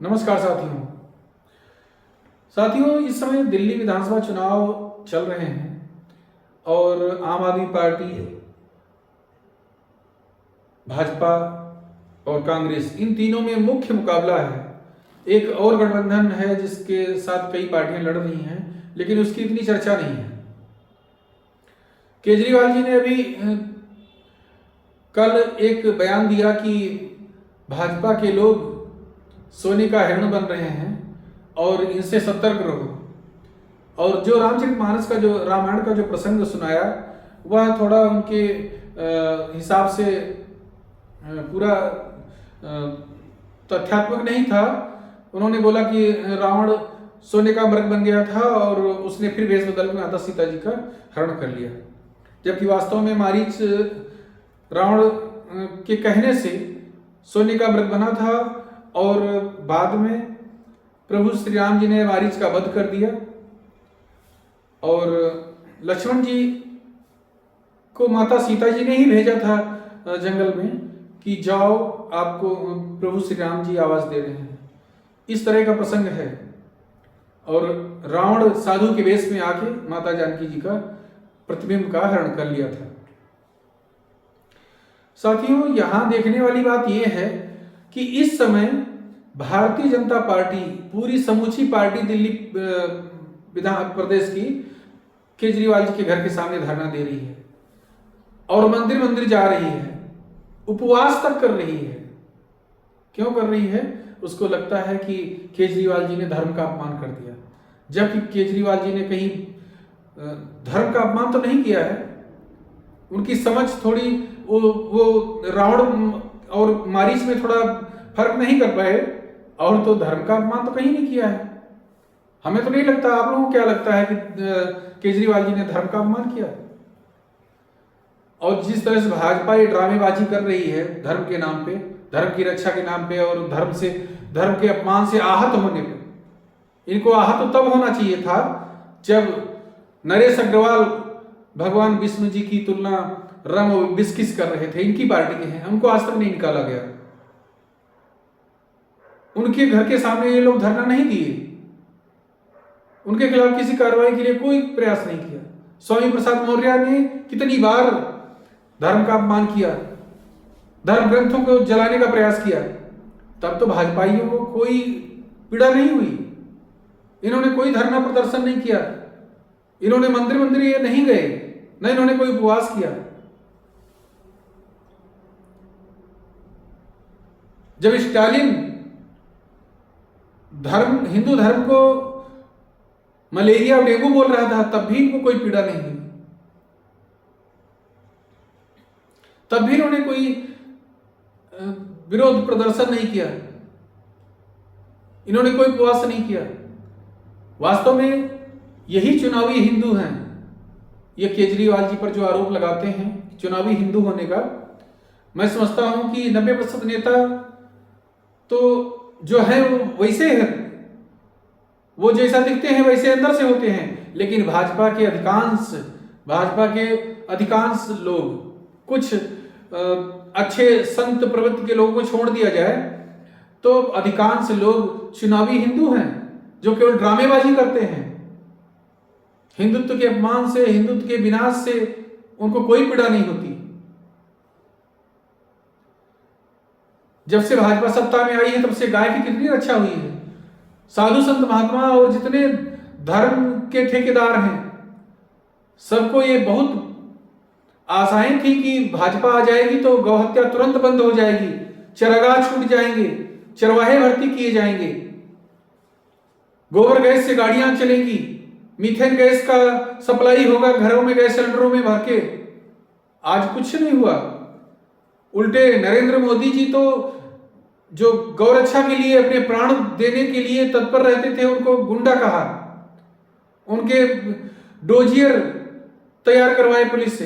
नमस्कार साथियों, इस समय दिल्ली विधानसभा चुनाव चल रहे हैं और आम आदमी पार्टी, भाजपा और कांग्रेस, इन तीनों में मुख्य मुकाबला है। एक और गठबंधन है जिसके साथ कई पार्टियां लड़ रही हैं, लेकिन उसकी इतनी चर्चा नहीं है। केजरीवाल जी ने अभी कल एक बयान दिया कि भाजपा के लोग सोने का हिरण बन रहे हैं और इनसे सतर्क रहो। और जो रामचरितमानस का जो रामायण का जो प्रसंग सुनाया, वह थोड़ा उनके हिसाब से पूरा तथ्यात्मक नहीं था। उन्होंने बोला कि रावण सोने का मृग बन गया था और उसने फिर वेश बदल में माता सीता जी का हरण कर लिया, जबकि वास्तव में मारीच रावण के कहने से सोने का मृग बना था और बाद में प्रभु श्री राम जी ने मारीच का वध कर दिया। और लक्ष्मण जी को माता सीता जी ने ही भेजा था जंगल में कि जाओ, आपको प्रभु श्री राम जी आवाज दे रहे हैं। इस तरह का प्रसंग है। और रावण साधु के वेश में आके माता जानकी जी का प्रतिबिंब का हरण कर लिया था। साथियों, यहां देखने वाली बात यह है कि इस समय भारतीय जनता पार्टी, पूरी समूची पार्टी दिल्ली विधान प्रदेश की, केजरीवाल जी के घर के सामने धरना दे रही है और मंदिर मंदिर जा रही है, उपवास तक कर रही है। क्यों कर रही है? उसको लगता है कि केजरीवाल जी ने धर्म का अपमान कर दिया, जबकि केजरीवाल जी ने कहीं धर्म का अपमान तो नहीं किया है। उनकी समझ थोड़ी वो रावण और मारीच में थोड़ा फर्क नहीं कर पाए, और तो धर्म का अपमान तो कहीं नहीं किया है। हमें तो नहीं लगता। आप लोगों को क्या लगता है कि केजरीवाल जी ने धर्म का अपमान किया? और जिस तरह से भाजपा ये ड्रामेबाजी कर रही है धर्म के नाम पे, धर्म की रक्षा के नाम पे, और धर्म के अपमान से आहत होने पे, इनको आहत तो तब होना चाहिए था जब नरेश अग्रवाल भगवान विष्णु जी की तुलना रम और बिस्किस कर रहे थे। इनकी पार्टी के हैं, उनको आज तक नहीं निकाला गया। उनके घर के सामने ये लोग धरना नहीं दिए, उनके खिलाफ किसी कार्रवाई के लिए कोई प्रयास नहीं किया। स्वामी प्रसाद मौर्य ने कितनी बार धर्म का अपमान किया, धर्म ग्रंथों को जलाने का प्रयास किया, तब तो भाजपाइयों को कोई पीड़ा नहीं हुई। इन्होंने कोई धरना प्रदर्शन नहीं किया, इन्होंने मंदिर मंदिर ये नहीं गए, न इन्होंने कोई उपवास किया। जब स्टालिन हिंदू धर्म को मलेरिया और डेंगू बोल रहा था, तब भी इनको कोई पीड़ा नहीं हुई, तब भी इन्होंने कोई विरोध प्रदर्शन नहीं किया, इन्होंने कोई उपवास नहीं किया। वास्तव में यही चुनावी हिंदू हैं। ये केजरीवाल जी पर जो आरोप लगाते हैं चुनावी हिंदू होने का, मैं समझता हूं कि 90% नेता तो जो है वो वैसे हैं, वो जैसा दिखते हैं वैसे अंदर से होते हैं। लेकिन भाजपा के अधिकांश लोग, कुछ अच्छे संत प्रवृत्ति के लोगों को छोड़ दिया जाए तो अधिकांश लोग चुनावी हिंदू हैं, जो केवल ड्रामेबाजी करते हैं। हिंदुत्व के अपमान से, हिंदुत्व के विनाश से उनको कोई पीड़ा नहीं होती। जब से भाजपा सत्ता में आई है तब से गाय की कितनी रक्षा हुई है। साधु संत महात्मा और जितने धर्म के ठेकेदार हैं, सबको ये बहुत आशाएं थी कि भाजपा आ जाएगी तो गौहत्या तुरंत बंद हो जाएगी, चरागाह छूट जाएंगे, चरवाहे भर्ती किए जाएंगे, गोबर गैस से गाड़ियां चलेंगी, मीथेन गैस का सप्लाई होगा घरों में गैस सिलेंडरों में भर के। आज कुछ नहीं हुआ। उल्टे नरेंद्र मोदी जी तो जो गौरक्षा के लिए अपने प्राण देने के लिए तत्पर रहते थे, उनको गुंडा कहा, उनके डोजियर तैयार करवाए पुलिस से।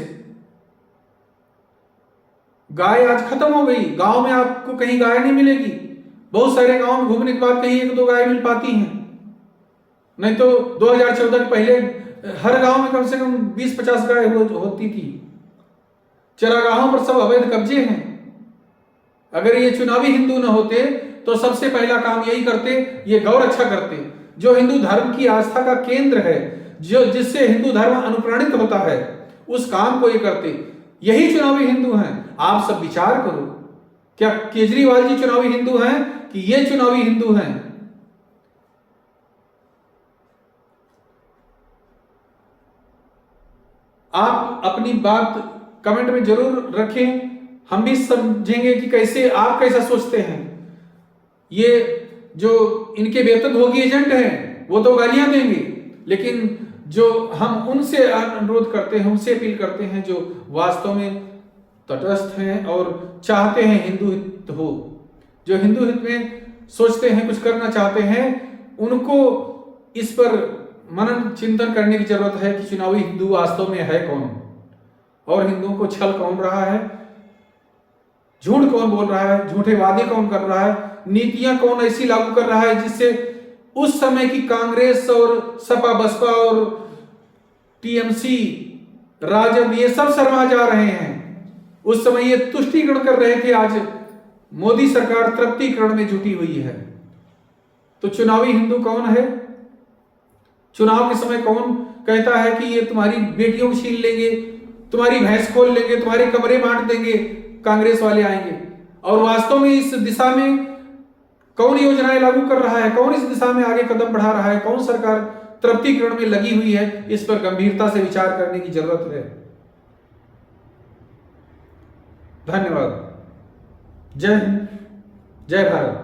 गाय आज खत्म हो गई, गांव में आपको कहीं गाय नहीं मिलेगी। बहुत सारे गांव में घूमने के बाद कहीं एक दो गाय मिल पाती हैं, नहीं तो 2014 के पहले हर गांव में कम से कम 20-50 गाय होती थी। चरागाहों पर सब अवैध कब्जे हैं। अगर ये चुनावी हिंदू न होते तो सबसे पहला काम यही करते, ये गौ रक्षा करते, जो हिंदू धर्म की आस्था का केंद्र है, जो जिससे हिंदू धर्म अनुप्राणित होता है, उस काम को ये करते। यही चुनावी हिंदू हैं। आप सब विचार करो, क्या केजरीवाल जी चुनावी हिंदू हैं कि ये चुनावी हिंदू हैं? आप अपनी बात कमेंट में जरूर रखें, हम भी समझेंगे कि कैसे आप कैसा सोचते हैं। ये जो इनके वेतनभोगी एजेंट हैं वो तो गालियां देंगे, लेकिन जो हम उनसे अनुरोध करते हैं, उनसे अपील करते हैं, जो वास्तव में तटस्थ हैं और चाहते हैं हिंदू हित हो, जो हिंदू हित में सोचते हैं, कुछ करना चाहते हैं, उनको इस पर मनन चिंतन करने की जरूरत है कि चुनावी हिंदू वास्तव में है कौन, और हिंदुओं को छल कौन रहा है, झूठ कौन बोल रहा है, झूठे वादे कौन कर रहा है, नीतियां कौन ऐसी लागू कर रहा है जिससे उस समय की कांग्रेस और सपा बसपा और टीएमसी राजद ये सब शर्मा जा रहे हैं। उस समय ये तुष्टीकरण कर रहे थे, आज मोदी सरकार तृप्तिकरण में जुटी हुई है। तो चुनावी हिंदू कौन है? चुनाव के समय कौन कहता है कि ये तुम्हारी बेटियों को छीन लेंगे, तुम्हारी भैंस खोल लेंगे, तुम्हारे कमरे बांट देंगे, कांग्रेस वाले आएंगे, और वास्तव में इस दिशा में कौन योजनाएं लागू कर रहा है, कौन इस दिशा में आगे कदम बढ़ा रहा है, कौन सरकार तृप्तिकरण में लगी हुई है, इस पर गंभीरता से विचार करने की जरूरत है। धन्यवाद। जय हिंद, जय भारत।